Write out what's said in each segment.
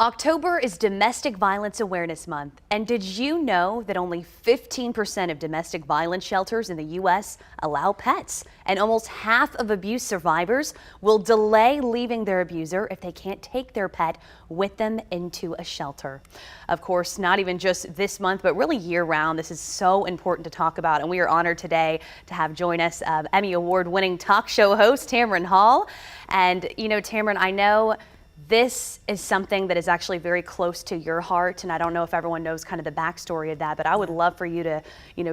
October is Domestic Violence Awareness Month, and did you know that only 15% of domestic violence shelters in the U.S. allow pets? And almost half of abuse survivors will delay leaving their abuser if they can't take their pet with them into a shelter. Of course, not even just this month, but really year-round. This is so important to talk about, and we are honored today to have join us Emmy Award-winning talk show host Tamron Hall. And you know, Tamron, I know this is something that is actually very close to your heart, and I don't know if everyone knows kind of the backstory of that, but I would love for you to,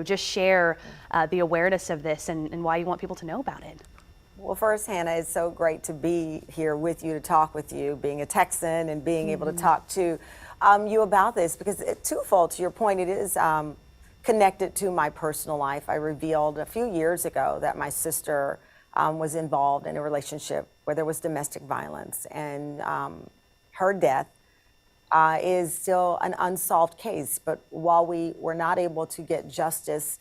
just share the awareness of this and why you want people to know about it. Well, first, Hannah, it's so great to be here with you, to talk with you, being a Texan and being able to talk to you about this, because it's twofold. To your point, it is connected to my personal life. I revealed a few years ago that my sister was involved in a relationship where there was domestic violence, and her death is still an unsolved case. But while we were not able to get justice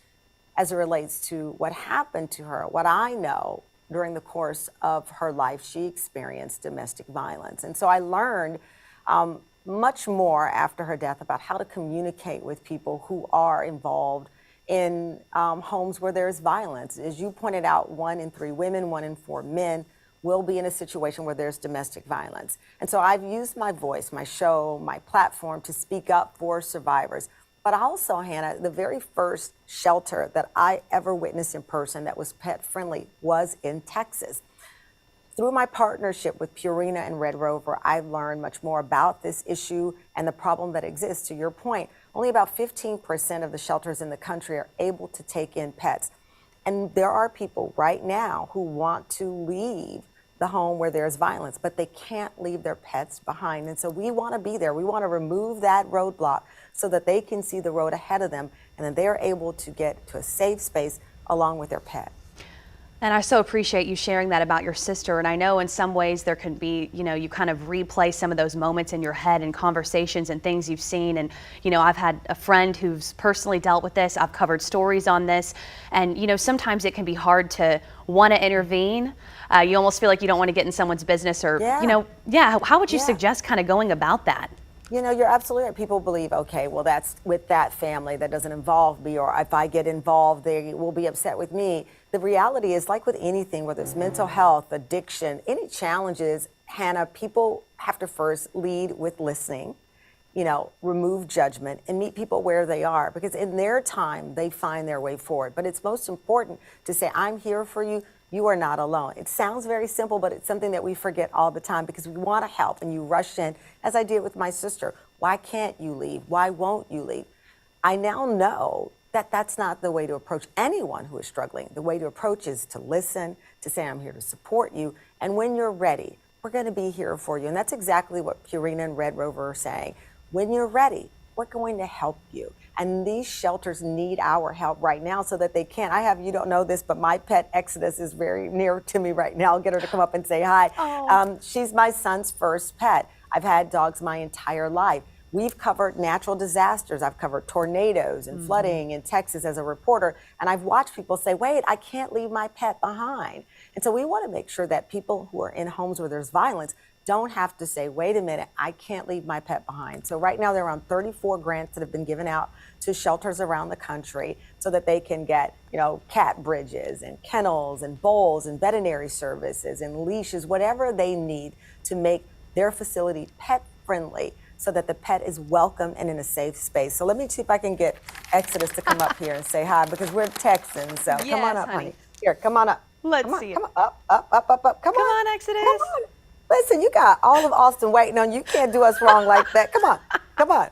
as it relates to what happened to her, what I know during the course of her life, she experienced domestic violence. And so I learned much more after her death about how to communicate with people who are involved in homes where there's violence. As you pointed out, 1 in 3 women, 1 in 4 men will be in a situation where there's domestic violence. And so I've used my voice, my show, my platform to speak up for survivors. But also, Hannah, the very first shelter that I ever witnessed in person that was pet friendly was in Texas. Through my partnership with Purina and Red Rover, I learned much more about this issue and the problem that exists. To your point, only about 15% of the shelters in the country are able to take in pets. And there are people right now who want to leave the home where there's violence, but they can't leave their pets behind. And so we want to be there. We want to remove that roadblock so that they can see the road ahead of them, and then they're able to get to a safe space along with their pet. And I so appreciate you sharing that about your sister. And I know in some ways there can be, you kind of replay some of those moments in your head and conversations and things you've seen. And, I've had a friend who's personally dealt with this. I've covered stories on this. And, sometimes it can be hard to want to intervene. You almost feel like you don't want to get in someone's business or, how would you suggest kind of going about that? You're absolutely right. People believe, okay, well, that's with that family, that doesn't involve me, or if I get involved, they will be upset with me. The reality is, like with anything, whether it's mental health, addiction, any challenges, Hannah, people have to first lead with listening, remove judgment and meet people where they are, because in their time, they find their way forward. But it's most important to say, I'm here for you. You are not alone. It sounds very simple, but it's something that we forget all the time because we want to help, and you rush in, as I did with my sister. Why can't you leave? Why won't you leave? I now know that that's not the way to approach anyone who is struggling. The way to approach is to listen, to say, I'm here to support you, and when you're ready, we're going to be here for you. And that's exactly what Purina and Red Rover are saying. When you're ready, we're going to help you. And these shelters need our help right now so that they can. You don't know this, but my pet Exodus is very near to me right now. I'll get her to come up and say hi. She's my son's first pet. I've had dogs my entire life. We've covered natural disasters. I've covered tornadoes and flooding in Texas as a reporter. And I've watched people say, wait, I can't leave my pet behind. And so we want to make sure that people who are in homes where there's violence don't have to say, wait a minute, I can't leave my pet behind. So right now there are around 34 grants that have been given out to shelters around the country so that they can get, cat bridges and kennels and bowls and veterinary services and leashes, whatever they need to make their facility pet friendly so that the pet is welcome and in a safe space. So let me see if I can get Exodus to come up here and say hi, because we're Texans. So yes, come on up, honey. Here, come on up. Let's see it. Come on, up. Come on, Exodus. Come on. Listen, you got all of Austin waiting on you. You can't do us wrong like that. Come on.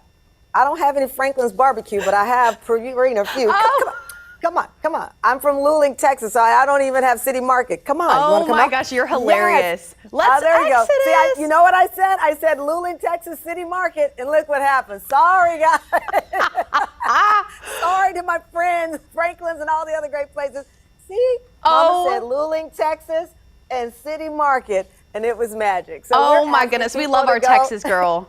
I don't have any Franklin's barbecue, but I have Purina a few. Come on. I'm from Luling, Texas, so I don't even have City Market. Come on. Oh, you wanna come my up? gosh, you're hilarious. Yes. Let's there you Exodus. Go. See, you know what I said? I said Luling, Texas, City Market, and look what happened. Sorry, guys. Sorry to my friends, Franklin's and all the other great places. See, Mama said Luling, Texas, and City Market. And it was magic. So oh my goodness, we love our Texas girl.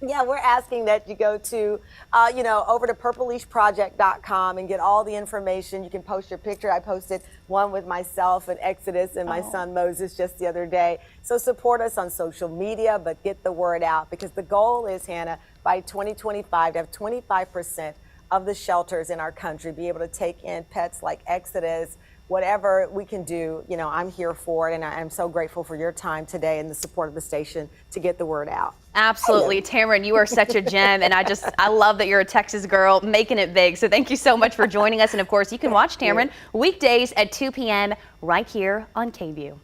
Yeah, we're asking that you go to, over to purpleleashproject.com and get all the information. You can post your picture. I posted one with myself and Exodus and my son Moses just the other day. So support us on social media, but get the word out, because the goal is, Hannah, by 2025 to have 25% of the shelters in our country be able to take in pets like Exodus. Whatever we can do, I'm here for it, and I'm so grateful for your time today and the support of the station to get the word out. Absolutely. Tamron, you are such a gem, and I love that you're a Texas girl making it big. So thank you so much for joining us. And of course, you can watch Tamron weekdays at 2 p.m. right here on KVUE.